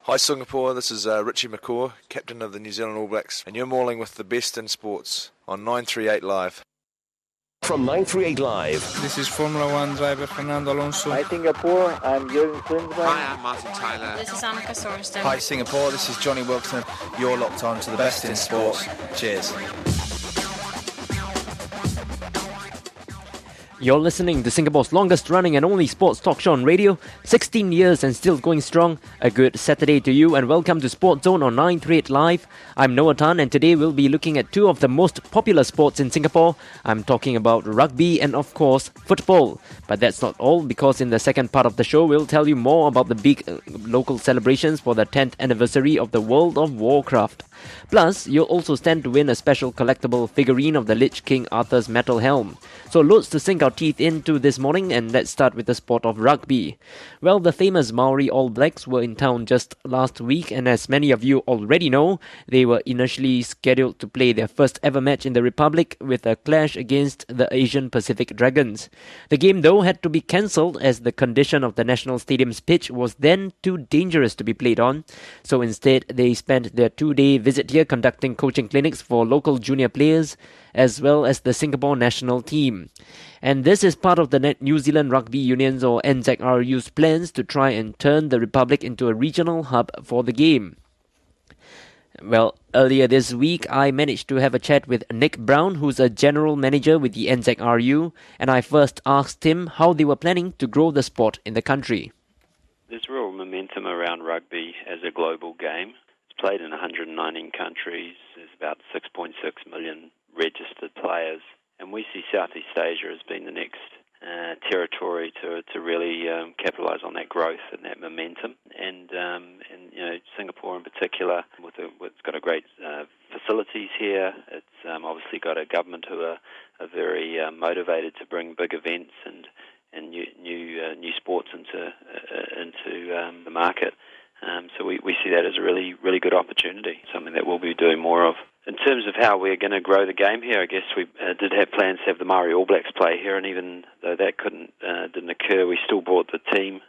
Hi Singapore, this is Richie McCaw, captain of the New Zealand All Blacks, and you're mauling with the best in sports on 938 Live. From 938 Live. This is Formula One driver Fernando Alonso. Hi Singapore, I'm Jürgen Klinsmann. Hi, I'm Martin Tyler. This is Annika Sorensen. Hi Singapore, this is Johnny Wilson. You're locked on to the best in sports. Cheers. You're listening to Singapore's longest running and only sports talk show on radio. 16 years and still going strong. A good Saturday to you and welcome to SportsZone on 938 Live. I'm Noah Tan and today we'll be looking at two of the most popular sports in Singapore. I'm talking about rugby and of course football. But that's not all, because in the second part of the show we'll tell you more about the big local celebrations for the 10th anniversary of the World of Warcraft. Plus, you'll also stand to win a special collectible figurine of the Lich King Arthur's metal helm. So loads to sink our teeth into this morning, and let's start with the sport of rugby. Well, the famous Maori All Blacks were in town just last week, and as many of you already know, they were initially scheduled to play their first ever match in the Republic with a clash against the Asian Pacific Dragons. The game though had to be cancelled as the condition of the National Stadium's pitch was then too dangerous to be played on. So instead, they spent their 2-day visit here conducting coaching clinics for local junior players as well as the Singapore national team. And this is part of the New Zealand Rugby Union's or NZRU's plans to try and turn the Republic into a regional hub for the game. Well, earlier this week, I managed to have a chat with Nick Brown, who's a general manager with the NZRU, and I first asked him how they were planning to grow the sport in the country. There's real momentum around rugby as a global game. It's played in 119 countries. There's about 6.6 million registered players, and we see Southeast Asia as being the next territory to really capitalise on that growth and that momentum. And you know, Singapore in particular, it's got a great facilities here. It's obviously got a government who are very motivated to bring big events and new sports into the market. So we see that as a really good opportunity, something that we'll be doing more of. In terms of how we're going to grow the game here, I guess we did have plans to have the Maori All Blacks play here, and even though that didn't occur, we still brought the team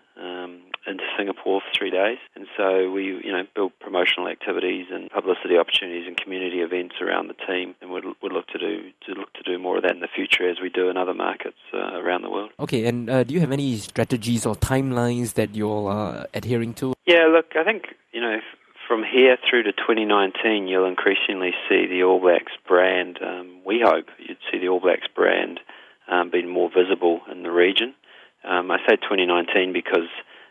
into Singapore for 3 days. And so we built promotional activities and publicity opportunities and community events around the team, and we'd look to do more of that in the future as we do in other markets around the world. Okay, and do you have any strategies or timelines that you're adhering to? Yeah, look, I think, from here through to 2019, you'll increasingly see the All Blacks brand. We hope you'd see the All Blacks brand being more visible in the region. I say 2019 because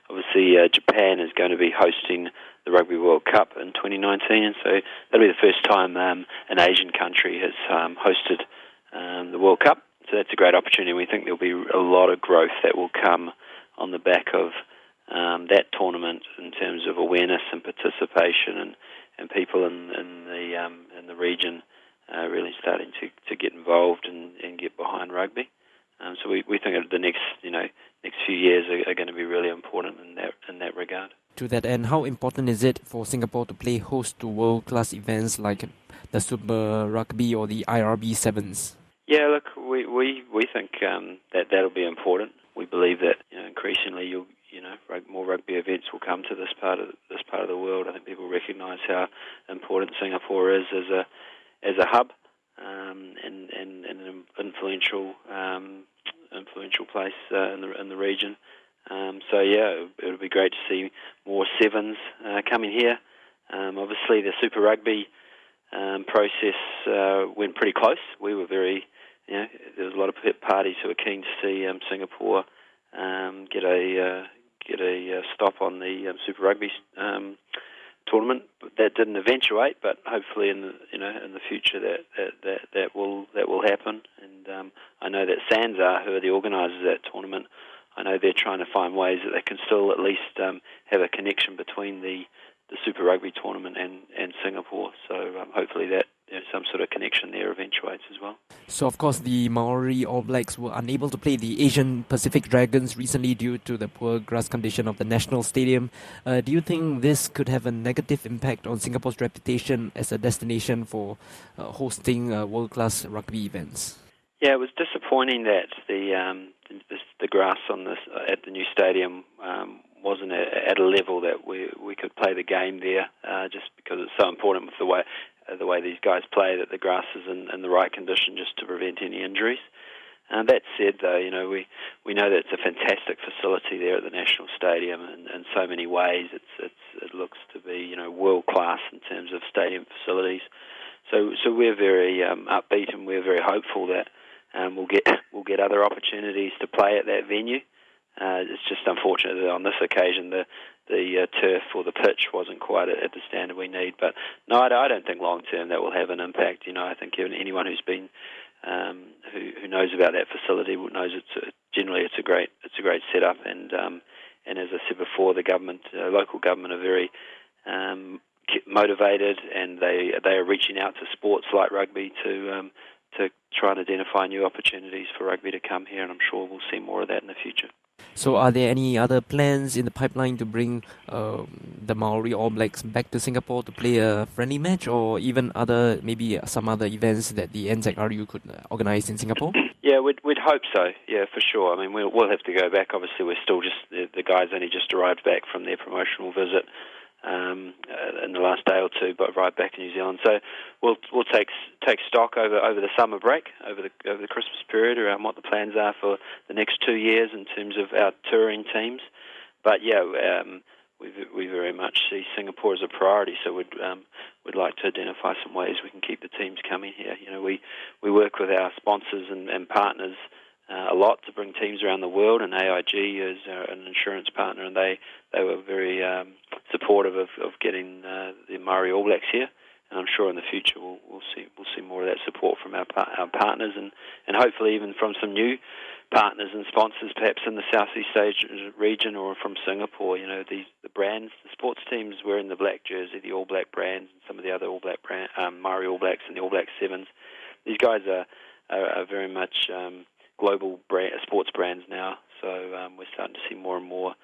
obviously Japan is going to be hosting the Rugby World Cup in 2019, and so that'll be the first time an Asian country has hosted the World Cup. So that's a great opportunity. We think there'll be a lot of growth that will come on the back of that tournament in terms of awareness and participation and people in the region really starting to get involved and get behind rugby. So we think the next few years are going to be really important in that regard. To that end, how important is it for Singapore to play host to world-class events like the Super Rugby or the IRB Sevens? Yeah, look, we think that'll be important. We believe that increasingly more rugby events will come to this part of the world. I think people recognise how important Singapore is as a hub and an influential place in the region. So yeah, it would be great to see more sevens coming here. Obviously, the Super Rugby process went pretty close. We were there was a lot of parties who were keen to see Singapore get a stop on the Super Rugby tournament. That didn't eventuate, but hopefully in the future that will happen. And I know that SANZAR, who are the organisers of that tournament, I know they're trying to find ways that they can still at least have a connection between the Super Rugby tournament and Singapore. So hopefully that some sort of connection there eventuates as well. So of course the Maori All Blacks were unable to play the Asian Pacific Dragons recently due to the poor grass condition of the National Stadium. Do you think this could have a negative impact on Singapore's reputation as a destination for hosting world-class rugby events? Yeah, it was disappointing that the grass on at the new stadium wasn't at a level that we could play the game there, just because it's so important with the way these guys play, that the grass is in the right condition just to prevent any injuries. That said, though, we know that it's a fantastic facility there at the National Stadium in so many ways. It looks to be world class in terms of stadium facilities. So we're very upbeat, and we're very hopeful that we'll get other opportunities to play at that venue. It's just unfortunate that on this occasion the turf or the pitch wasn't quite at the standard we need. But no, I don't think long term that will have an impact. I think anyone who's been who knows about that facility knows generally it's a great setup, and as I said before, the government, local government, are very motivated, and they are reaching out to sports like rugby to try and identify new opportunities for rugby to come here, and I'm sure we'll see more of that in the future. So are there any other plans in the pipeline to bring the Maori All Blacks back to Singapore to play a friendly match, or even maybe some other events that the NZRU could organise in Singapore? Yeah, we'd hope so. Yeah, for sure. I mean, we'll have to go back. Obviously, we're still the guys only just arrived back from their promotional visit in the last day or two, but right back in New Zealand. So we'll take stock over the summer break, over the Christmas period, around what the plans are for the next 2 years in terms of our touring teams. But yeah, we very much see Singapore as a priority. So we'd like to identify some ways we can keep the teams coming here. We work with our sponsors and partners a lot to bring teams around the world, and AIG is an insurance partner, and they were very supportive of getting the Maori All Blacks here. And I'm sure in the future we'll see more of that support from our partners, and hopefully even from some new partners and sponsors, perhaps in the Southeast Asia region or from Singapore. The brands, the sports teams wearing the black jersey, the All Black brands, and some of the other All Black Maori All Blacks and the All Black Sevens. These guys are very much global sports brands now, so we're starting to see more and more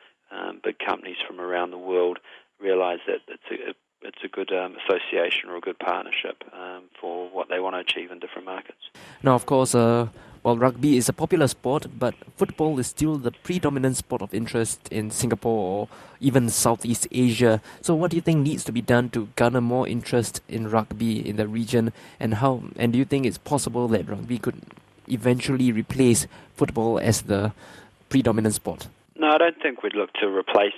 big companies from around the world realise that it's a good association or a good partnership for what they want to achieve in different markets. Now, of course, rugby is a popular sport, but football is still the predominant sport of interest in Singapore or even Southeast Asia. So what do you think needs to be done to garner more interest in rugby in the region, and do you think it's possible that rugby could eventually replace football as the predominant sport? No, I don't think we'd look to replace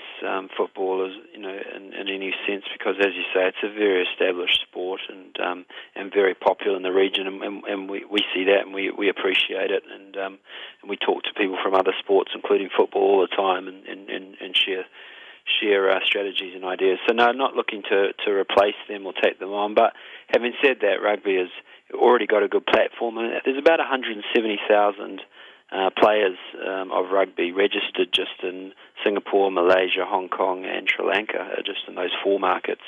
football in any sense, because, as you say, it's a very established sport and very popular in the region, and we see that, and we appreciate it, and we talk to people from other sports, including football, all the time, and share strategies and ideas. So no, not looking to replace them or take them on. But having said that, rugby has already got a good platform. There's about 170,000 players of rugby registered just in Singapore, Malaysia, Hong Kong and Sri Lanka, just in those 4 markets.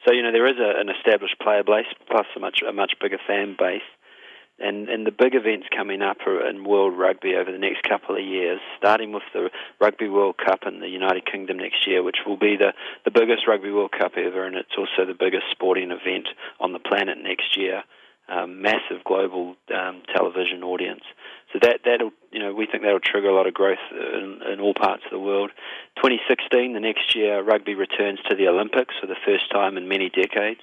So there is an established player base, plus a much bigger fan base. And the big events coming up are in World Rugby over the next couple of years, starting with the Rugby World Cup in the United Kingdom next year, which will be the biggest Rugby World Cup ever, and it's also the biggest sporting event on the planet next year. Massive global television audience. So that'll we think that'll trigger a lot of growth in all parts of the world. 2016, the next year, rugby returns to the Olympics for the first time in many decades.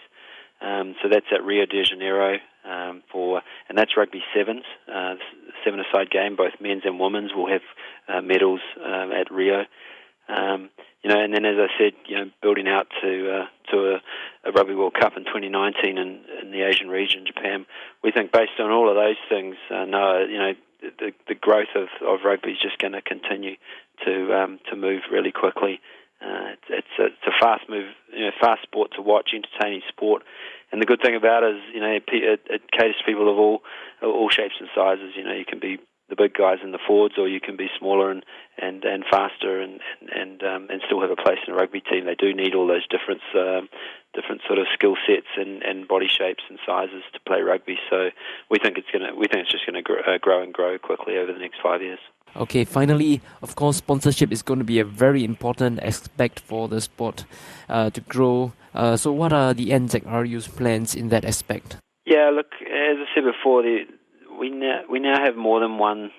So that's at Rio de Janeiro and that's rugby sevens, 7-a-side game. Both men's and women's will have medals at Rio. And then, as I said, building out to a Rugby World Cup in 2019 in the Asian region, Japan. We think, based on all of those things, the growth of rugby is just going to continue to move really quickly. It's a fast move, fast sport to watch, entertaining sport, and the good thing about it is, it caters to people of all shapes and sizes. You can be the big guys in the forwards, or you can be smaller and faster and still have a place in a rugby team. They do need all those different sort of skill sets and body shapes and sizes to play rugby. So we think it's just going to grow and grow quickly over the next 5 years. Okay, finally, of course, sponsorship is going to be a very important aspect for the sport to grow. So what are the NZRU's plans in that aspect? Yeah, look, as I said before, we now have more than one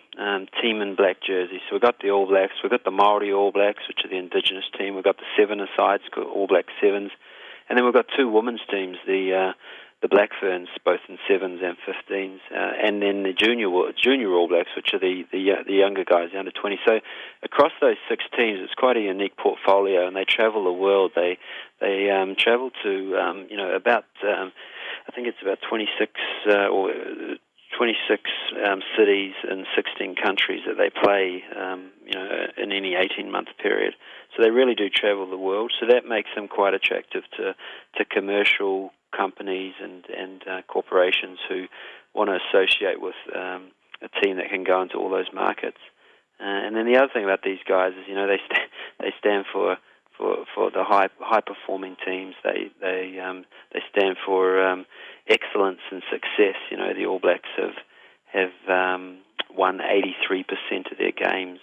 team in black jerseys. So we've got the All Blacks, we've got the Maori All Blacks, which are the indigenous team. We've got the Seven-a-sides, All Black Sevens, and then we've got two women's teams, the Black Ferns, both in sevens and 15s, and then the junior All Blacks, which are the younger guys, the under 20. So across those 6 teams, it's quite a unique portfolio, and they travel the world. They travel to about I think it's about 26 cities in 16 countries that they play, in any 18-month period. So they really do travel the world. So that makes them quite attractive to commercial companies and corporations who want to associate with a team that can go into all those markets. And then the other thing about these guys is, they stand for the high performing teams. They stand for excellence and success. The All Blacks have won 83% of their games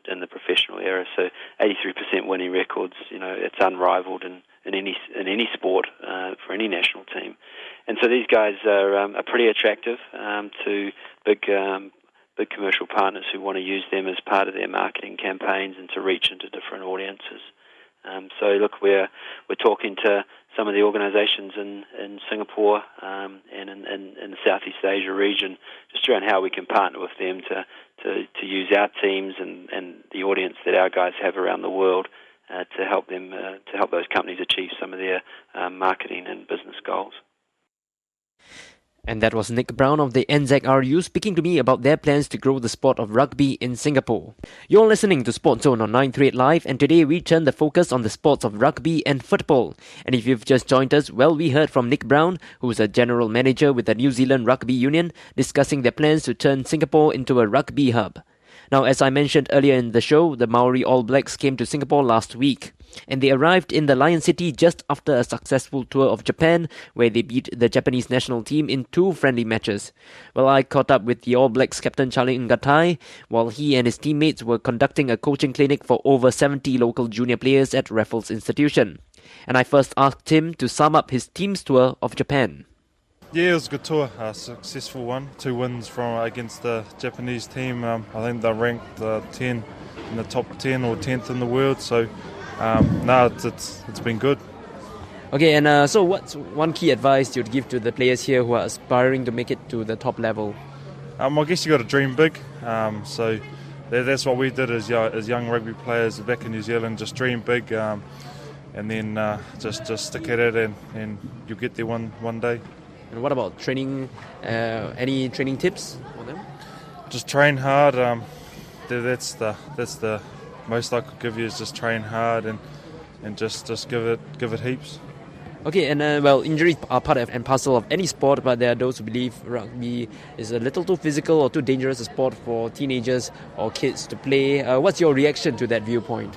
in the professional era. So 83% winning records. It's unrivaled in any sport for any national team. And so these guys are pretty attractive to big commercial partners who want to use them as part of their marketing campaigns and to reach into different audiences. So look, we're talking to some of the organisations in Singapore and in the Southeast Asia region, just around how we can partner with them to use our teams and the audience that our guys have around the world to help those companies achieve some of their marketing and business goals. And that was Nick Brown of the NZRU speaking to me about their plans to grow the sport of rugby in Singapore. You're listening to SportsZone on 938 Live, and today we turn the focus on the sports of rugby and football. And if you've just joined us, well, we heard from Nick Brown, who's a general manager with the New Zealand Rugby Union, discussing their plans to turn Singapore into a rugby hub. Now, as I mentioned earlier in the show, the Maori All Blacks came to Singapore last week, and they arrived in the Lion City just after a successful tour of Japan, where they beat the Japanese national team in 2 friendly matches. Well, I caught up with the All Blacks captain Charlie Ngatai while he and his teammates were conducting a coaching clinic for over 70 local junior players at Raffles Institution. And I first asked him to sum up his team's tour of Japan. Yeah, it was a good tour, a successful one. 2 wins against the Japanese team. I think they're ranked 10 in the top 10 or 10th in the world. So, it's been good. Okay, and so what's one key advice you'd give to the players here who are aspiring to make it to the top level? I guess you got to dream big. So that's what we did as young rugby players back in New Zealand. Just dream big, and then just stick at it, and you'll get there one day. And what about training? Any training tips for them? Just train hard. That's the most I could give you, is just train hard and just give it heaps. Okay, and injuries are part and parcel of any sport, but there are those who believe rugby is a little too physical or too dangerous a sport for teenagers or kids to play. What's your reaction to that viewpoint?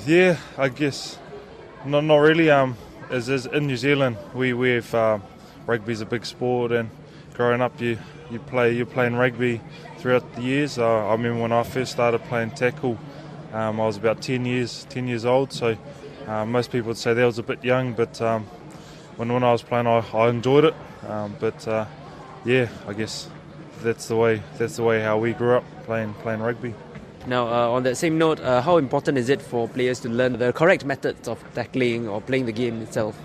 Yeah, I guess not really. As in New Zealand, we have rugby's a big sport, and growing up you're playing rugby throughout the years. I remember when I first started playing tackle, I was about 10 years old. So most people would say that was a bit young, but when I was playing, I enjoyed it. Yeah, I guess that's the way how we grew up playing rugby. Now, on that same note, how important is it for players to learn the correct methods of tackling or playing the game itself?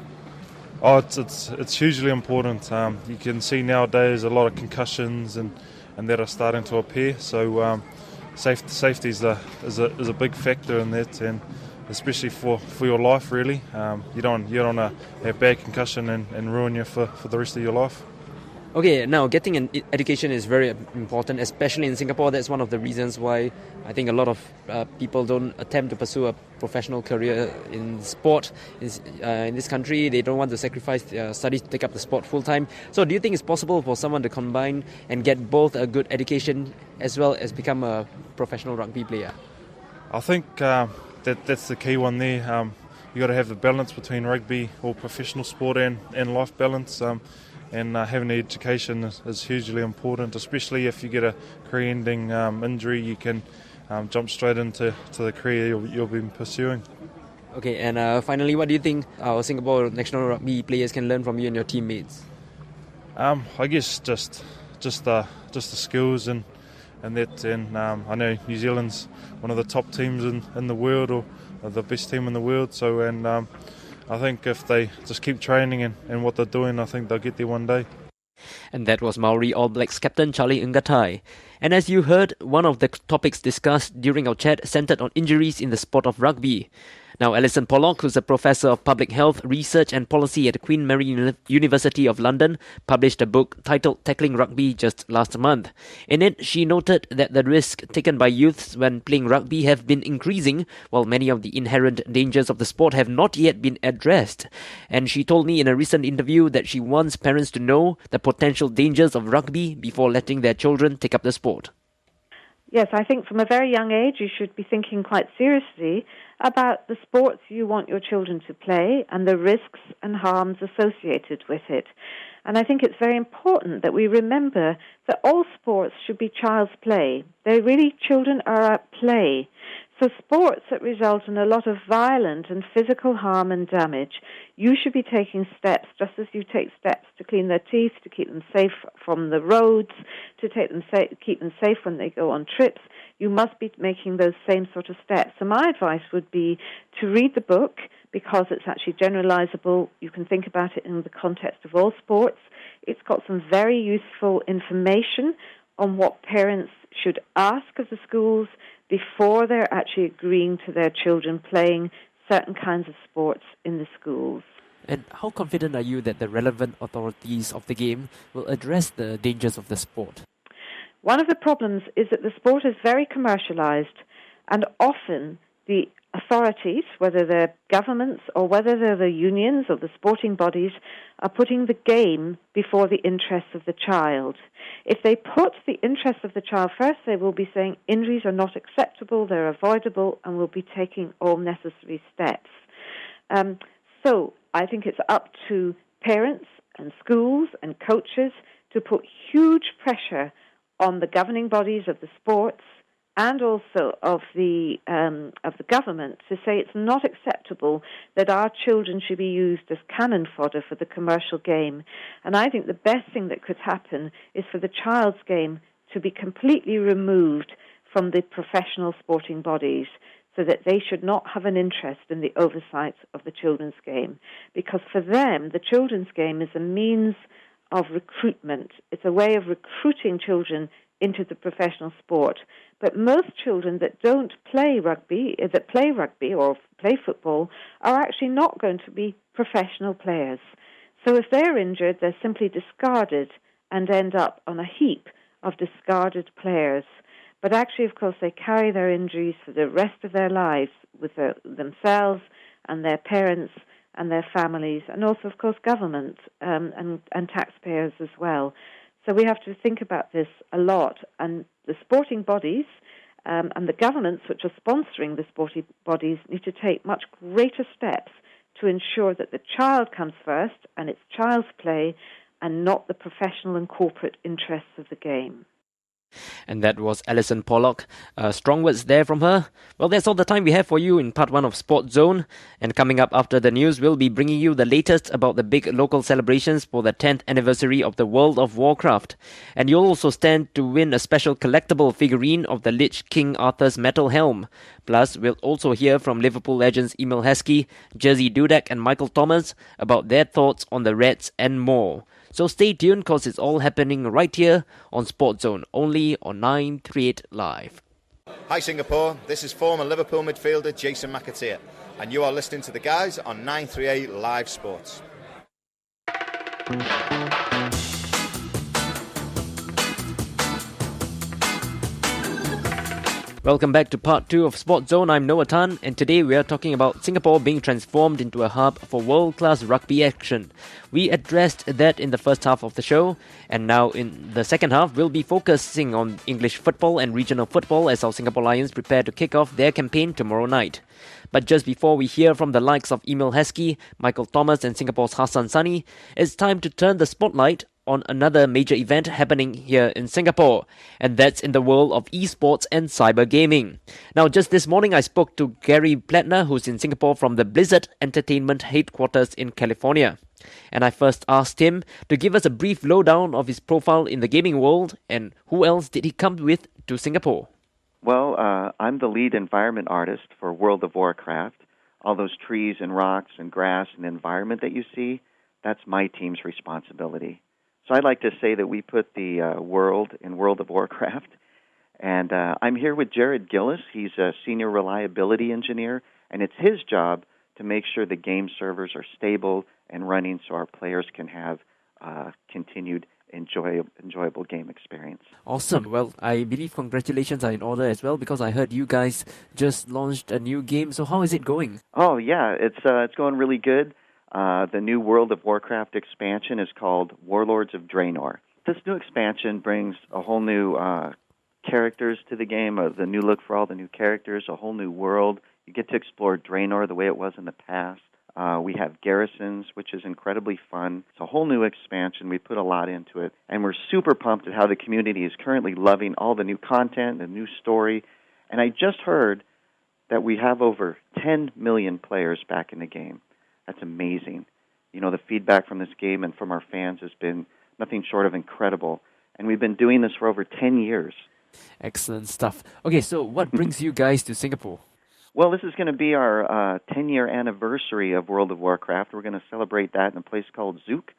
Oh, it's hugely important. You can see nowadays a lot of concussions and that are starting to appear. So safety is a big factor in that, and especially for your life, really. You don't want to have bad concussion and ruin you for the rest of your life. Okay, now getting an education is very important, especially in Singapore. That's one of the reasons why I think a lot of people don't attempt to pursue a professional career in sport in this country. They don't want to sacrifice their studies to take up the sport full time. So do you think it's possible for someone to combine and get both a good education as well as become a professional rugby player? I think that's the key one there. You got to have the balance between rugby or professional sport and life balance. And having an education is hugely important, especially if you get a career-ending injury. You can jump straight into the career you'll be pursuing. Okay, and finally, what do you think our Singapore national rugby players can learn from you and your teammates? I guess just the skills and I know New Zealand's one of the top teams in the world, or the best team in the world. So, I think if they just keep training and what they're doing, I think they'll get there one day. And that was Maori All Blacks captain Charlie Ngatai. And as you heard, one of the topics discussed during our chat centred on injuries in the sport of rugby. Now, Alison Pollock, who's a professor of public health, research and policy at Queen Mary University of London, published a book titled Tackling Rugby just last month. In it, she noted that the risk taken by youths when playing rugby have been increasing, while many of the inherent dangers of the sport have not yet been addressed. And she told me in a recent interview that she wants parents to know the potential dangers of rugby before letting their children take up the sport. Yes, I think from a very young age you should be thinking quite seriously about the sports you want your children to play and the risks and harms associated with it. And I think it's very important that we remember that all sports should be child's play. Children are at play. So sports that result in a lot of violent and physical harm and damage, you should be taking steps, just as you take steps to clean their teeth, to keep them safe from the roads, to keep them safe when they go on trips. You must be making those same sort of steps. So my advice would be to read the book, because it's actually generalizable. You can think about it in the context of all sports. It's got some very useful information on what parents should ask of the schools before they're actually agreeing to their children playing certain kinds of sports in the schools. And how confident are you that the relevant authorities of the game will address the dangers of the sport? One of the problems is that the sport is very commercialized, and often the authorities, whether they're governments or whether they're the unions or the sporting bodies, are putting the game before the interests of the child. If they put the interests of the child first, they will be saying injuries are not acceptable, they're avoidable, and will be taking all necessary steps. So I think it's up to parents and schools and coaches to put huge pressure on the governing bodies of the sports and also of the government to say it's not acceptable that our children should be used as cannon fodder for the commercial game. And I think the best thing that could happen is for the child's game to be completely removed from the professional sporting bodies, so that they should not have an interest in the oversight of the children's game. Because for them, the children's game is a means of recruitment. It's a way of recruiting children into the professional sport. But most children that don't play rugby, or play football, are actually not going to be professional players. So if they're injured, they're simply discarded and end up on a heap of discarded players. But actually, of course, they carry their injuries for the rest of their lives with themselves and their parents and their families, and also, of course, government and taxpayers as well. So we have to think about this a lot. And the sporting bodies and the governments which are sponsoring the sporting bodies need to take much greater steps to ensure that the child comes first and it's child's play and not the professional and corporate interests of the game. And that was Alison Pollock. Strong words there from her. Well, that's all the time we have for you in part 1 of SportsZone. And coming up after the news, we'll be bringing you the latest about the big local celebrations for the 10th anniversary of the World of Warcraft. And you'll also stand to win a special collectible figurine of the Lich King Arthur's metal helm. Plus, we'll also hear from Liverpool legends Emile Heskey, Jersey Dudek and Michael Thomas about their thoughts on the Reds and more. So stay tuned, because it's all happening right here on SportsZone, only on 938 Live. Hi Singapore, this is former Liverpool midfielder Jason McAteer, and you are listening to the guys on 938 Live Sports. Welcome back to part 2 of SportsZone. I'm Noah Tan, and today we are talking about Singapore being transformed into a hub for world-class rugby action. We addressed that in the first half of the show, and now in the second half we'll be focusing on English football and regional football as our Singapore Lions prepare to kick off their campaign tomorrow night. But just before we hear from the likes of Emile Heskey, Michael Thomas and Singapore's Hassan Sunny, it's time to turn the spotlight on another major event happening here in Singapore, and that's in the world of esports and cyber gaming. Now, just this morning, I spoke to Gary Plattner, who's in Singapore from the Blizzard Entertainment headquarters in California. And I first asked him to give us a brief lowdown of his profile in the gaming world and who else did he come with to Singapore. Well, I'm the lead environment artist for World of Warcraft. All those trees and rocks and grass and environment that you see, that's my team's responsibility. So I'd like to say that we put the world in World of Warcraft. And I'm here with Jared Gillis. He's a senior reliability engineer, and it's his job to make sure the game servers are stable and running so our players can have continued enjoyable game experience. Awesome. Well, I believe congratulations are in order as well, because I heard you guys just launched a new game. So how is it going? Oh, yeah, it's going really good. The new World of Warcraft expansion is called Warlords of Draenor. This new expansion brings a whole new characters to the game, the new look for all the new characters, a whole new world. You get to explore Draenor the way it was in the past. We have garrisons, which is incredibly fun. It's a whole new expansion. We put a lot into it. And we're super pumped at how the community is currently loving all the new content, the new story. And I just heard that we have over 10 million players back in the game. That's amazing. You know, the feedback from this game and from our fans has been nothing short of incredible. And we've been doing this for over 10 years. Excellent stuff. Okay, so what brings you guys to Singapore? Well, this is going to be our 10-year anniversary of World of Warcraft. We're going to celebrate that in a place called Zook.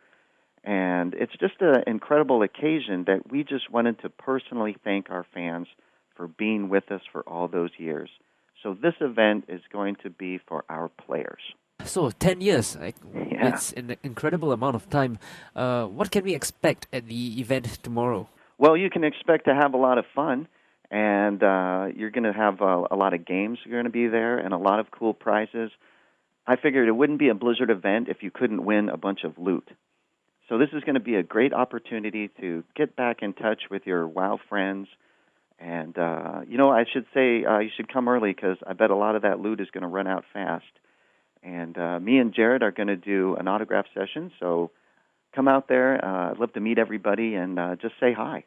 And it's just an incredible occasion that we just wanted to personally thank our fans for being with us for all those years. So this event is going to be for our players. So 10 years, Yeah. It's an incredible amount of time. What can we expect at the event tomorrow? Well, you can expect to have a lot of fun. And you're going to have a lot of games are going to be there and a lot of cool prizes. I figured it wouldn't be a Blizzard event if you couldn't win a bunch of loot. So this is going to be a great opportunity to get back in touch with your WoW friends. And, I should say you should come early because I bet a lot of that loot is going to run out fast. And me and Jared are going to do an autograph session, so come out there. I'd love to meet everybody and just say hi.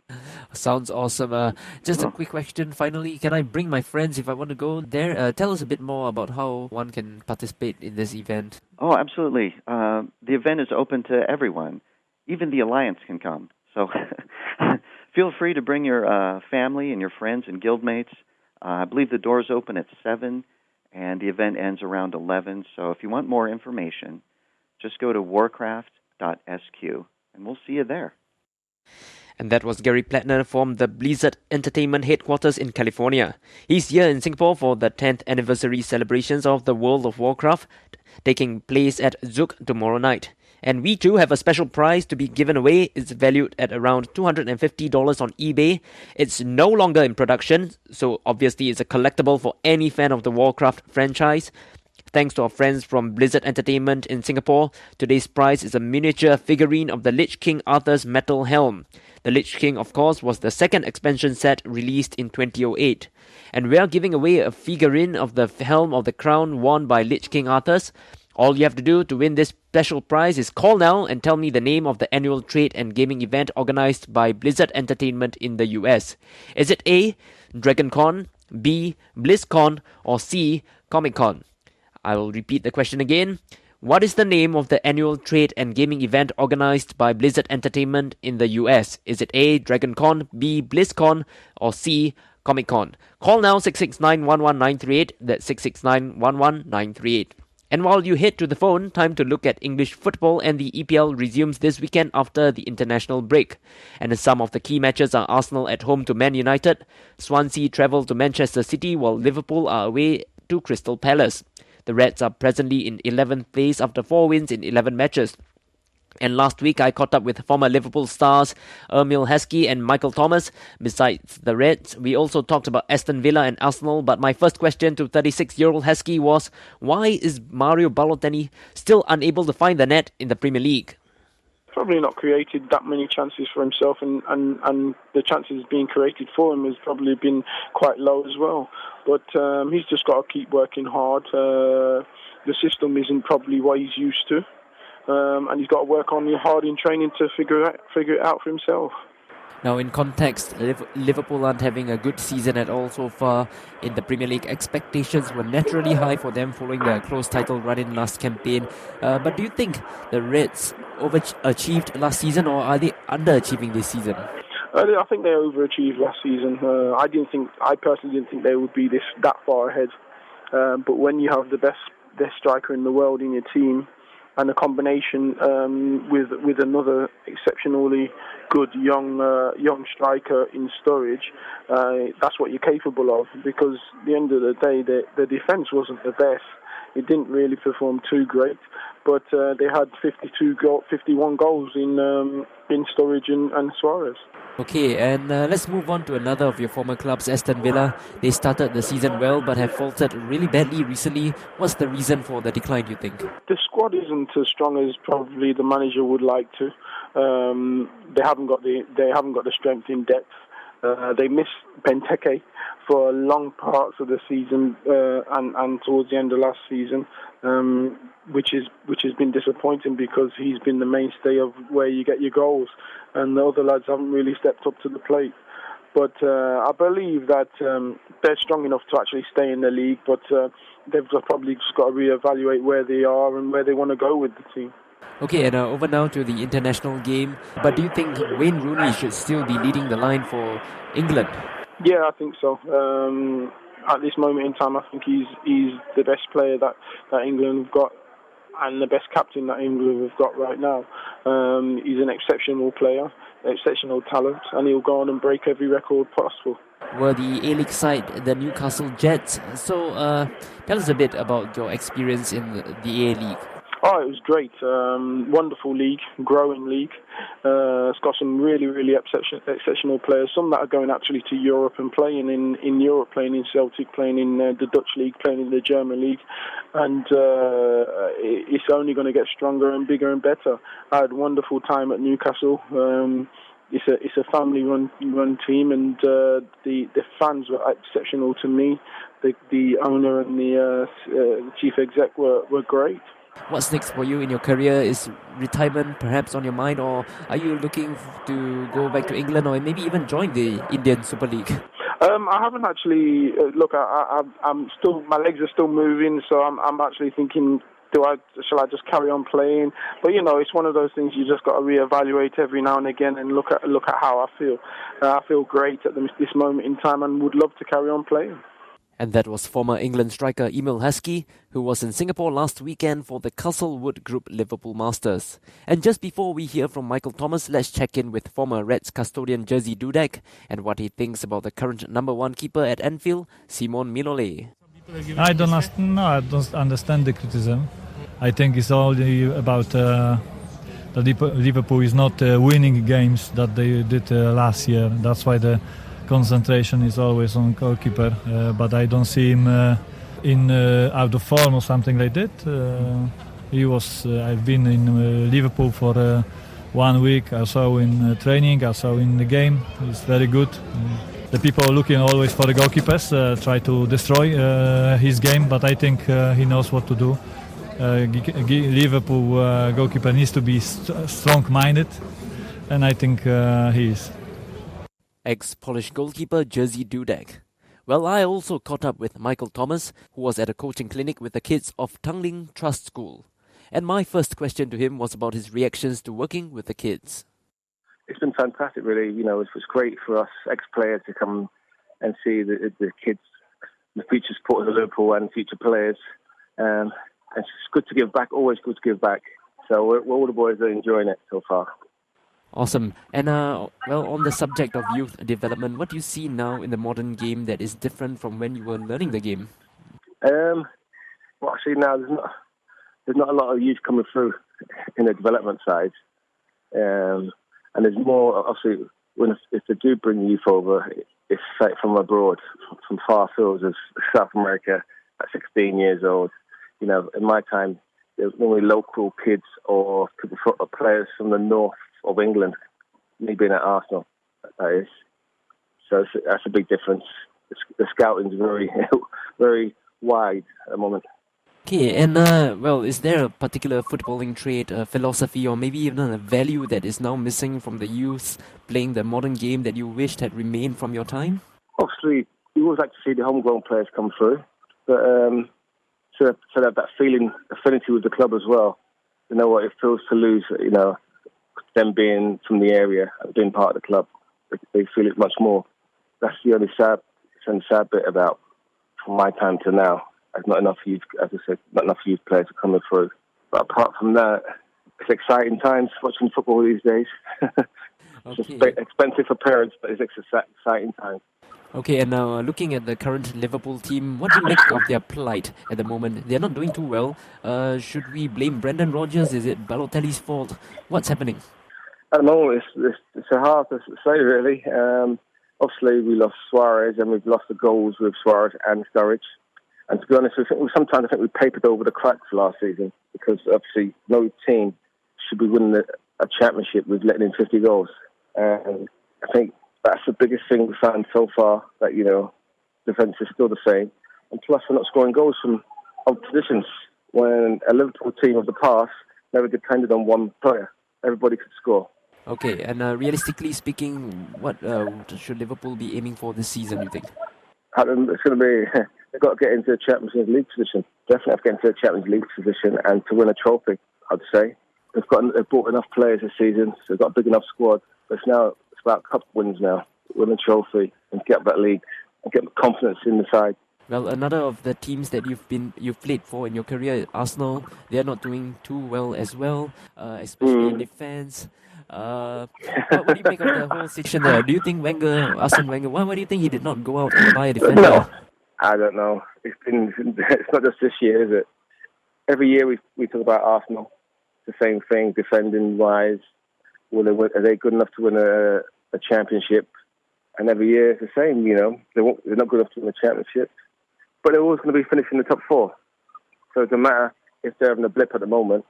Sounds awesome. Just a quick question finally. Can I bring my friends if I want to go there? Tell us a bit more about how one can participate in this event. Oh, absolutely. The event is open to everyone. Even the Alliance can come. So feel free to bring your family and your friends and guildmates. I believe the doors open at 7 and the event ends around 11. So if you want more information, just go to warcraft.sq and we'll see you there. And that was Gary Plattner from the Blizzard Entertainment headquarters in California. He's here in Singapore for the 10th anniversary celebrations of the World of Warcraft, taking place at Zook tomorrow night. And we too have a special prize to be given away. It's valued at around $250 on eBay. It's no longer in production, so obviously it's a collectible for any fan of the Warcraft franchise. Thanks to our friends from Blizzard Entertainment in Singapore, today's prize is a miniature figurine of the Lich King Arthur's metal helm. The Lich King, of course, was the second expansion set released in 2008. And we are giving away a figurine of the helm of the crown worn by Lich King Arthur's. All you have to do to win this special prize is call now and tell me the name of the annual trade and gaming event organized by Blizzard Entertainment in the US. Is it A, DragonCon, B, BlizzCon, or C, Comic-Con? I will repeat the question again. What is the name of the annual trade and gaming event organized by Blizzard Entertainment in the US? Is it A, DragonCon, B, BlizzCon, or C, Comic-Con? Call now 669-11938. That's 669-11938. And while you head to the phone, time to look at English football, and the EPL resumes this weekend after the international break. And some of the key matches are Arsenal at home to Man United, Swansea travel to Manchester City, while Liverpool are away to Crystal Palace. The Reds are presently in 11th place after 4 wins in 11 matches. And last week I caught up with former Liverpool stars Emile Heskey and Michael Thomas. Besides the Reds, we also talked about Aston Villa and Arsenal. But my first question to 36-year-old Heskey was, why is Mario Balotelli still unable to find the net in the Premier League? Probably not created that many chances for himself, and the chances being created for him has probably been quite low as well. But he's just got to keep working hard. The system isn't probably what he's used to. and he's got to work on hard in training to figure it out for himself. Now, in context, Liverpool aren't having a good season at all so far in the Premier League. Expectations were naturally high for them following their close title run in last campaign. But do you think the Reds overachieved last season, or are they underachieving this season? I think they overachieved last season. I personally didn't think they would be that far ahead. But when you have the best striker in the world in your team, and a combination with another exceptionally good young striker in Sturridge, that's what you're capable of. Because at the end of the day, the defence wasn't the best. It didn't really perform too great, but they had 51 goals in Sturridge and Suarez. Okay, and let's move on to another of your former clubs, Aston Villa. They started the season well but have faltered really badly recently. What's the reason for the decline, you think? The squad isn't as strong as probably the manager would like to. They haven't got the strength in depth. They missed Benteke for long parts of the season and towards the end of last season, which has been disappointing because he's been the mainstay of where you get your goals, and the other lads haven't really stepped up to the plate. But I believe that they're strong enough to actually stay in the league, but they've probably just got to reevaluate where they are and where they want to go with the team. Okay, and over now to the international game. But do you think Wayne Rooney should still be leading the line for England? Yeah, I think so. At this moment in time, I think he's the best player that England have got, and the best captain that England have got right now. He's an exceptional player, exceptional talent, and he'll go on and break every record possible. Were the A-League side the Newcastle Jets? So tell us a bit about your experience in the A-League. Oh, it was great. Wonderful league, growing league. It's got some really, really exceptional players. Some that are going actually to Europe and playing in Europe, playing in Celtic, playing in the Dutch league, playing in the German league. And it's only going to get stronger and bigger and better. I had a wonderful time at Newcastle. It's a family-run team, and the fans were exceptional to me. The owner and the chief exec were great. What's next for you in your career? Is retirement perhaps on your mind, or are you looking to go back to England or maybe even join the Indian Super League? I haven't actually. Look, I'm still. My legs are still moving, so I'm actually thinking. Shall I just carry on playing? But it's one of those things you just got to reevaluate every now and again and look at how I feel. I feel great at this moment in time and would love to carry on playing. And that was former England striker Emile Heskey, who was in Singapore last weekend for the Castlewood Group Liverpool Masters. And just before we hear from Michael Thomas, let's check in with former Reds custodian Jerzy Dudek and what he thinks about the current number one keeper at Anfield, Simon Mignolet. I don't understand the criticism. I think it's only about that Liverpool is not winning games that they did last year. That's why the concentration is always on goalkeeper, but I don't see him in out of form or something like that. I've been in Liverpool for 1 week. I saw in training, I saw in the game. He's very good. The people are looking always for the goalkeepers, try to destroy his game, but I think he knows what to do. Liverpool goalkeeper needs to be strong-minded, and I think he is. Ex-Polish goalkeeper Jerzy Dudek. Well, I also caught up with Michael Thomas, who was at a coaching clinic with the kids of Tanglin Trust School. And my first question to him was about his reactions to working with the kids. It's been fantastic, really. It was great for us ex-players to come and see the kids, the future supporters of Liverpool and future players. And it's good to give back, always good to give back. So all the boys are enjoying it so far. Awesome. And on the subject of youth development, what do you see now in the modern game that is different from when you were learning the game? Well, actually now there's not a lot of youth coming through in the development side. And there's more, obviously, if they do bring youth over, it's like from abroad, from far fields of South America at 16 years old. In my time, there was normally local kids or players from the north of England, me being at Arsenal, that is. So that's a big difference. The scouting is very, very wide at the moment. Okay, and is there a particular footballing trait, philosophy, or maybe even a value that is now missing from the youth playing the modern game that you wished had remained from your time? Obviously, we always like to see the homegrown players come through, but to have that feeling, affinity with the club as well. You know what it feels to lose, them being from the area and being part of the club. They feel it much more. That's the only sad bit about from my time to now. There's not enough youth, as I said, not enough youth players are coming through. But apart from that, it's exciting times watching football these days. It's expensive for parents, but it's exciting times. Okay, and now looking at the current Liverpool team, what do you make of their plight at the moment? They're not doing too well. Should we blame Brendan Rodgers? Is it Balotelli's fault? What's happening? At the moment, it's hard to say, really. Obviously, we lost Suarez and we've lost the goals with Suarez and Sturridge. And to be honest, sometimes I think we papered over the cracks last season because obviously no team should be winning a championship with letting in 50 goals. And I think that's the biggest thing we found so far, that, defence is still the same. And plus, we're not scoring goals from other positions. When a Liverpool team of the past never depended on one player. Everybody could score. Okay, and realistically speaking, what should Liverpool be aiming for this season, you think? It's going to be, they've got to get into a Champions League position. Definitely have to get into a Champions League position and to win a trophy, I'd say. They've bought enough players this season, so they've got a big enough squad. But it's about cup wins now. Win a trophy and get that league and get confidence in the side. Well, another of the teams that you've played for in your career, Arsenal, they're not doing too well as well, especially in defence. What do you make of the whole situation there? Do you think Arsene Wenger, why do you think he did not go out and buy a defender? No, I don't know. It's not just this year, is it? Every year we talk about Arsenal. It's the same thing, defending wise. Are they good enough to win a championship? And every year it's the same, They're not good enough to win a championship. But they're always going to be finishing in the top four. So it doesn't matter if they're having a blip at the moment.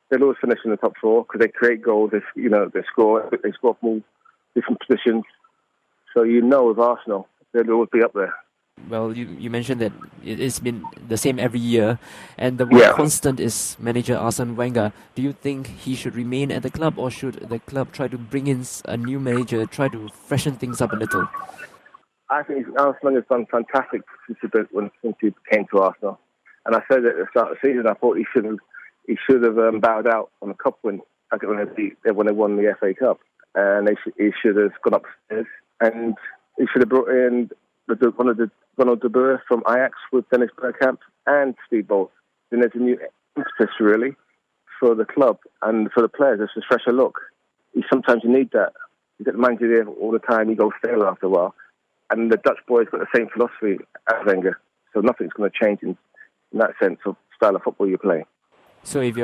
They'll always finish in the top four because they create goals. They score from different positions. So with Arsenal, they'll always be up there. Well, you mentioned that it's been the same every year, and the one constant is manager Arsene Wenger. Do you think he should remain at the club, or should the club try to bring in a new manager, try to freshen things up a little? I think Arsene Wenger's done fantastic since he came to Arsenal. And I said at the start of the season, I thought he should have bowed out on a cup win when they won the FA Cup. And he should have gone upstairs, and he should have brought in Ronald de Boer from Ajax with Dennis Bergkamp and Steve Bolt. Then there's a new impetus, really, for the club and for the players. It's a fresher look. Sometimes you need that. You get the manager there all the time, you go stale after a while. And the Dutch boys got the same philosophy as Wenger. So nothing's going to change in that sense of style of football you're playing. So if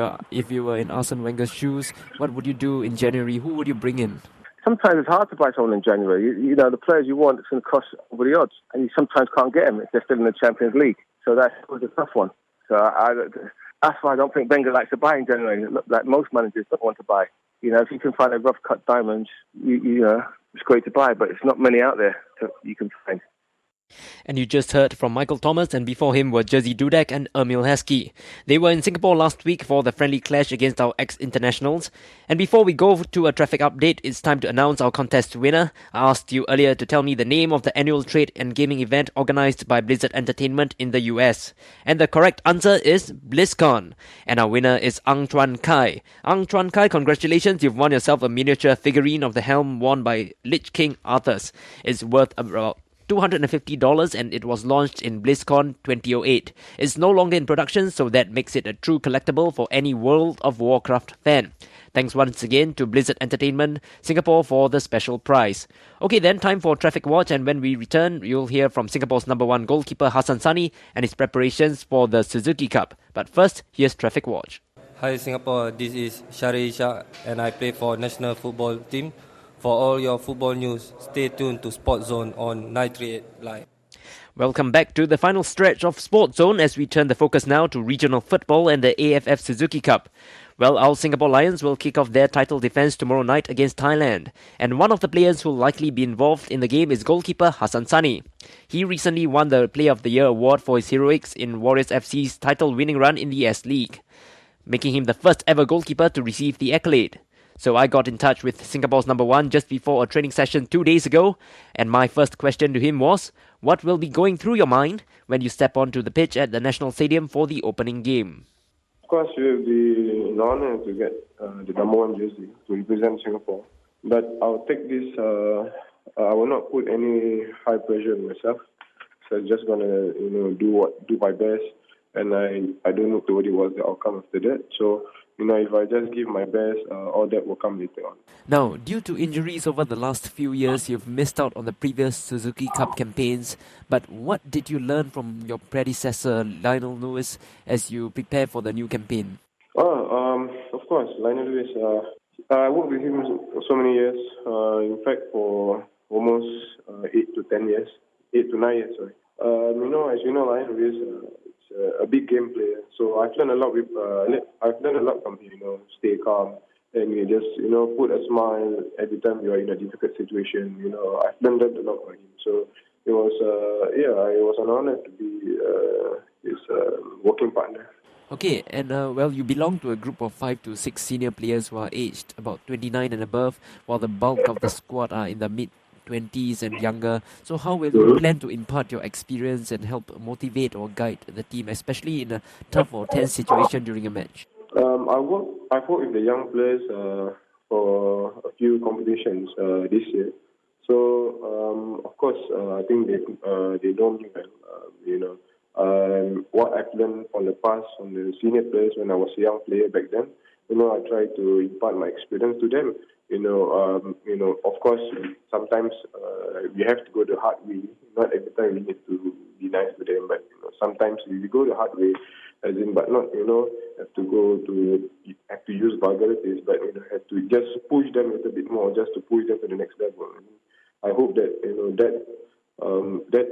you were in Arsene Wenger's shoes, what would you do in January? Who would you bring in? Sometimes it's hard to buy someone in January. The players you want, it's going to cost over the odds. And you sometimes can't get them if they're still in the Champions League. So that's always a tough one. So that's why I don't think Wenger likes to buy in January. Like most managers don't want to buy. If you can find a rough cut diamond, it's great to buy, but it's not many out there that you can find. And you just heard from Michael Thomas, and before him were Jerzy Dudek and Emile Heskey. They were in Singapore last week for the friendly clash against our ex-internationals. And before we go to a traffic update, it's time to announce our contest winner. I asked you earlier to tell me the name of the annual trade and gaming event organised by Blizzard Entertainment in the US. And the correct answer is BlizzCon. And our winner is Ang Chuan Kai. Ang Chuan Kai, congratulations, you've won yourself a miniature figurine of the helm worn by Lich King Arthas. It's worth about $250 and it was launched in BlizzCon 2008. It's no longer in production, so that makes it a true collectible for any World of Warcraft fan. Thanks once again to Blizzard Entertainment Singapore for the special prize. Okay then, time for Traffic Watch, and when we return, you'll hear from Singapore's #1 goalkeeper Hassan Sunny and his preparations for the Suzuki Cup. But first, here's Traffic Watch. Hi Singapore, this is Shari Shah and I play for national football team. For all your football news, stay tuned to SportsZone on 938 Live. Welcome back to the final stretch of SportsZone as we turn the focus now to regional football and the AFF Suzuki Cup. Well, our Singapore Lions will kick off their title defence tomorrow night against Thailand. And one of the players who will likely be involved in the game is goalkeeper Hassan Sunny. He recently won the Player of the Year award for his heroics in Warriors FC's title-winning run in the S-League, making him the first ever goalkeeper to receive the accolade. So I got in touch with Singapore's number one just before a training session 2 days ago, and my first question to him was, what will be going through your mind when you step onto the pitch at the National Stadium for the opening game? Of course, it will be an honor to get the number one jersey to represent Singapore. But I'll take this, I will not put any high pressure on myself. So I'm just going to do my best, and I don't need to worry what's the outcome after that. So, if I just give my best, all that will come later on. Now, due to injuries over the last few years, you've missed out on the previous Suzuki Cup campaigns. But what did you learn from your predecessor, Lionel Lewis, as you prepare for the new campaign? Of course, Lionel Lewis. I worked with him so many years. In fact, for almost 8 to 9 years. Sorry. As you know, Lionel Lewis. A big game player, so I've learned a lot from him. Stay calm and you just put a smile every time you are in a difficult situation. I've learned that a lot from him. So it was it was an honor to be his working partner. Okay, and you belong to a group of 5 to 6 senior players who are aged about 29 and above, while the bulk of the squad are in the mid-20s and younger. So how will you plan to impart your experience and help motivate or guide the team, especially in a tough or tense situation during a match? I've worked with the young players for a few competitions this year. So, of course, I think they know me well. What I've learned from the past, from the senior players when I was a young player back then, I try to impart my experience to them. Of course, sometimes we have to go the hard way. Not every time we need to be nice to them, but sometimes we go the hard way, have to use vulgarities, but have to just push them a little bit more, just to push them to the next level. I hope that that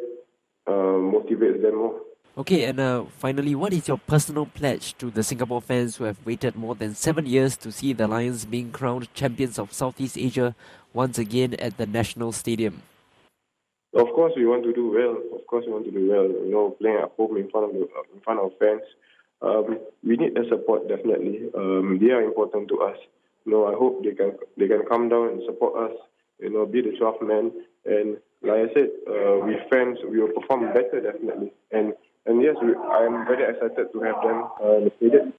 motivates them more. Okay, and finally, what is your personal pledge to the Singapore fans who have waited more than 7 years to see the Lions being crowned champions of Southeast Asia once again at the National Stadium? Of course, we want to do well. Playing at home in front of fans. We need the support definitely. They are important to us. I hope they can come down and support us. Be the 12th man. And like I said, with fans, we will perform better definitely. And yes, I am very excited to have them in the stadium.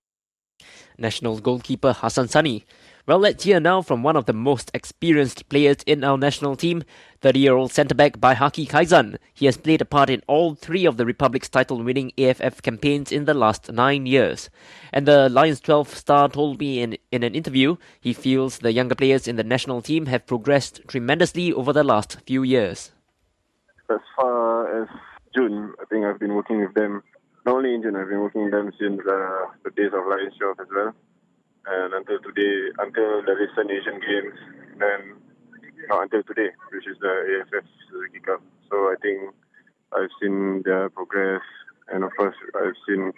National goalkeeper Hassan Sunny. Well, let's hear now from one of the most experienced players in our national team, 30-year-old centre-back Baihaki Kaizan. He has played a part in all 3 of the Republic's title-winning AFF campaigns in the last 9 years. And the Lions 12 star told me in an interview he feels the younger players in the national team have progressed tremendously over the last few years. As far as June, I think I've been working with them. Not only in June, I've been working with them since the days of Lions 12 as well. And until today, until the recent Asian Games, then until today, which is the AFF Suzuki Cup. So I think I've seen their progress, and of course I've seen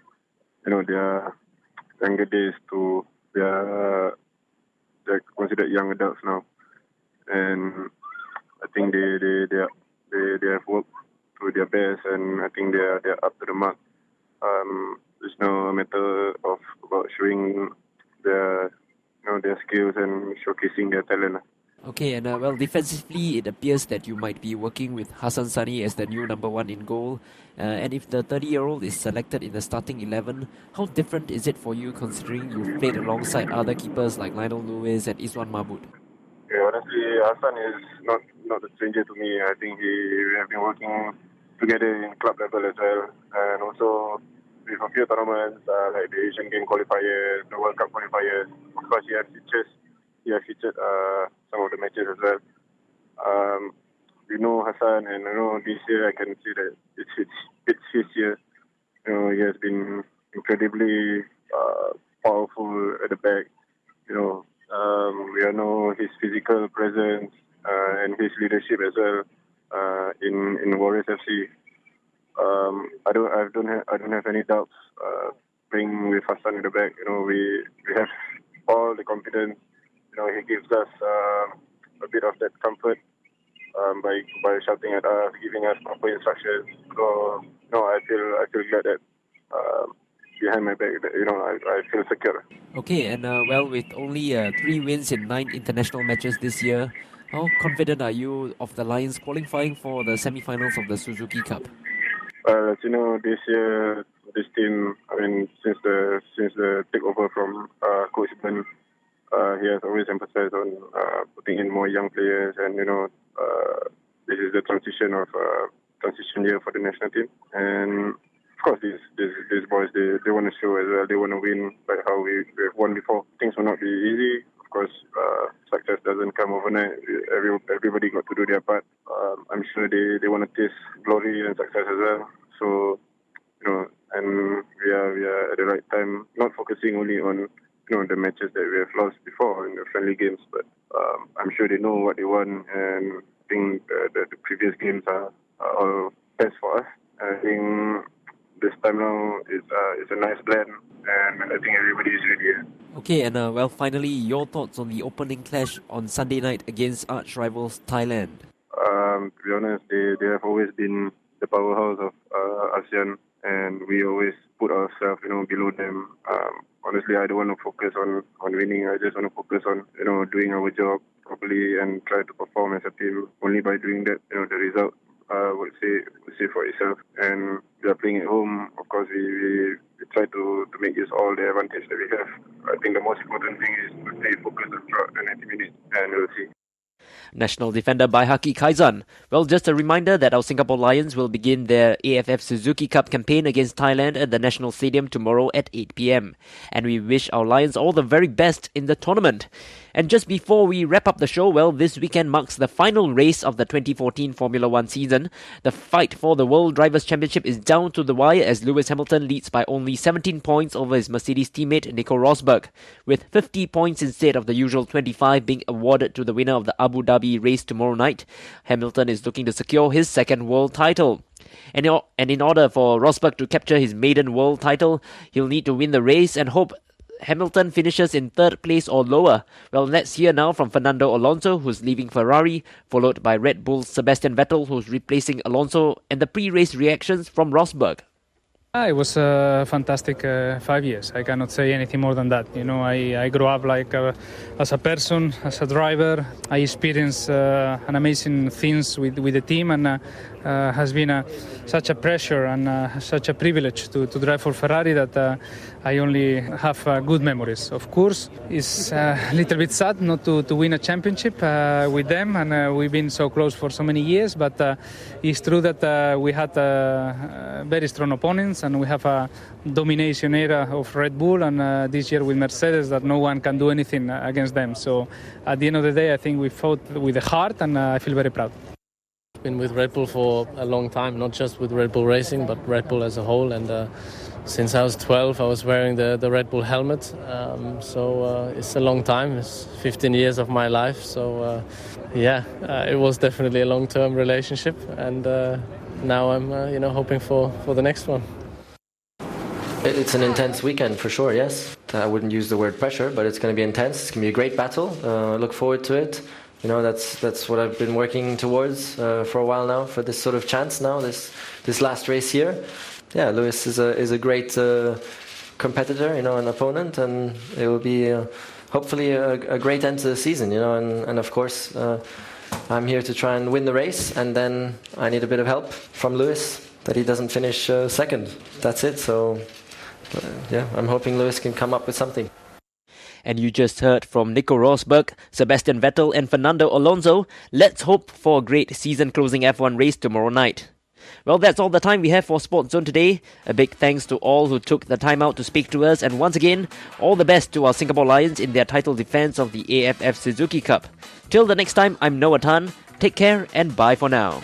their younger days to they're considered young adults now, and I think they have worked to their best, and I think they're up to the mark. It's no matter of about showing their skills and showcasing their talent. Okay, and defensively, it appears that you might be working with Hassan Sunny as the new number 1 in goal. And if the 30-year-old is selected in the starting 11, how different is it for you considering you've played alongside other keepers like Lionel Lewis and Iswan Mahmud? Yeah, honestly, Hassan is not a stranger to me. I think we have been working together in club level as well, and also with a few tournaments like the Asian Game qualifiers, the World Cup qualifiers. Of course, he has featured some of the matches as well. We know Hassan, and this year I can see that it's his year. He has been incredibly powerful at the back. We know his physical presence and his leadership as well in Warriors FC. I don't have any doubts. Playing with Hassan in the back, we have all the confidence. He gives us a bit of that comfort by shouting at us, giving us proper instructions. So I feel glad that behind my back, I feel secure. Okay, and with only 3 wins in 9 international matches this year, how confident are you of the Lions qualifying for the semi-finals of the Suzuki Cup? As you know, this year, this team, since the takeover from Coach Ben, he has always emphasized on putting in more young players, and this is the transition year for the national team. And of course, these boys, they want to show as well. They want to win like how we have won before. Things will not be easy. Of course, success doesn't come overnight. Everybody got to do their part. I'm sure they want to taste glory and success as well. So, and we are at the right time, not focusing only on the matches that we have lost before in the friendly games, but I'm sure they know what they want, and I think the previous games are all best for us. I think this time now is a nice blend, and I think everybody is ready. Okay, and finally, your thoughts on the opening clash on Sunday night against arch rivals Thailand? To be honest, they have always been the powerhouse of ASEAN, and we always put ourselves, below them. Honestly, I don't want to focus on winning. I just want to focus on, doing our job properly and try to perform as a team. Only by doing that, the result would say for itself. And we are playing at home. Of course, we try to make use of all the advantage that we have. I think the most important thing is to stay focused throughout the 90 minutes, and we'll see. National defender Baihaki Kaizan. Well, just a reminder that our Singapore Lions will begin their AFF Suzuki Cup campaign against Thailand at the National Stadium tomorrow at 8 p.m. And we wish our Lions all the very best in the tournament. And just before we wrap up the show, well, this weekend marks the final race of the 2014 Formula One season. The fight for the World Drivers' Championship is down to the wire as Lewis Hamilton leads by only 17 points over his Mercedes teammate Nico Rosberg, with 50 points instead of the usual 25 being awarded to the winner of the Abu Dhabi race tomorrow night. Hamilton is looking to secure his second world title. And in order for Rosberg to capture his maiden world title, he'll need to win the race and hope Hamilton finishes in third place or lower. Well, let's hear now from Fernando Alonso, who's leaving Ferrari, followed by Red Bull's Sebastian Vettel, who's replacing Alonso, and the pre-race reactions from Rosberg. It was a fantastic 5 years. I cannot say anything more than that. I grew up as a person, as a driver. I experienced an amazing things with the team, and has been such a pressure and such a privilege to drive for Ferrari that I only have good memories. Of course, it's a little bit sad not to win a championship with them, and we've been so close for so many years, but it's true that we had very strong opponents, and we have a domination era of Red Bull, and this year with Mercedes that no one can do anything against them. So at the end of the day, I think we fought with the heart, and I feel very proud. Been with Red Bull for a long time, not just with Red Bull Racing, but Red Bull as a whole. And since I was 12, I was wearing the Red Bull helmet. So it's a long time. It's 15 years of my life. So it was definitely a long-term relationship. And now I'm, hoping for the next one. It's an intense weekend for sure, yes. I wouldn't use the word pressure, but it's going to be intense. It's going to be a great battle. I look forward to it. That's what I've been working towards for a while now, for this sort of chance now, this last race here. Yeah, Lewis is a great competitor, an opponent, and it will be hopefully a great end to the season, and of course I'm here to try and win the race, and then I need a bit of help from Lewis that he doesn't finish second. That's it. So I'm hoping Lewis can come up with something. And you just heard from Nico Rosberg, Sebastian Vettel and Fernando Alonso. Let's hope for a great season-closing F1 race tomorrow night. Well, that's all the time we have for SportsZone today. A big thanks to all who took the time out to speak to us, and once again, all the best to our Singapore Lions in their title defence of the AFF Suzuki Cup. Till the next time, I'm Noah Tan. Take care and bye for now.